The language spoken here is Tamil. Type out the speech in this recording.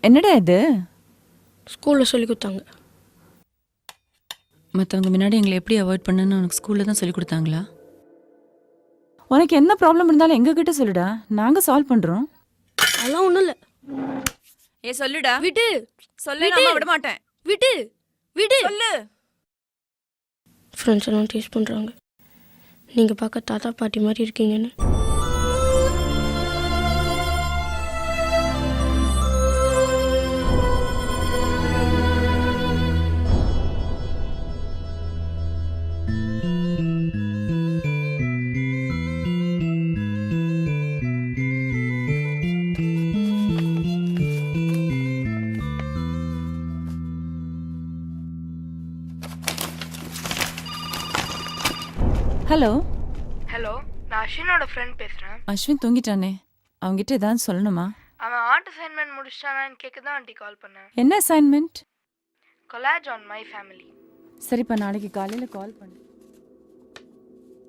என்னடா இது? ஸ்கூலில் சொல்லி கொடுத்தாங்க. மற்றவங்க முன்னாடி எங்களை எப்படி அவாய்ட் பண்ணணும்னு உனக்கு ஸ்கூலில் தான் சொல்லி கொடுத்தாங்களா? உனக்கு என்ன ப்ராப்ளம் இருந்தாலும் எங்ககிட்ட சொல்லுடா, நாங்க சால்வ் பண்றோம். அதெல்லாம் ஒன்றும் இல்லை. ஏ சொல்லுடா. விட்டு சொல்ல விட மாட்டேன். விட்டு விட்டு சொல்லு. ஃப்ரெண்ட்ஸ் எல்லாம் டீஸ் பண்ணுறாங்க, நீங்கள் பார்க்க தாத்தா பாட்டி மாதிரி இருக்கீங்கன்னு. ஹலோ. ஹலோ, நான் அஸ்வினோட ஃப்ரெண்ட் பேசுகிறேன். அஸ்வின் தூங்கிட்டானே, அவங்ககிட்ட ஏதாவது சொல்லணுமா? அவன் ஆர்ட் அசைன்மெண்ட் முடிச்சிட்டானான்னு கேட்க தான் ஆண்டி கால் பண்ணேன். என்ன assignment? Collage on my family. சரிப்பா, நாளைக்கு காலையில் கால் பண்ணு.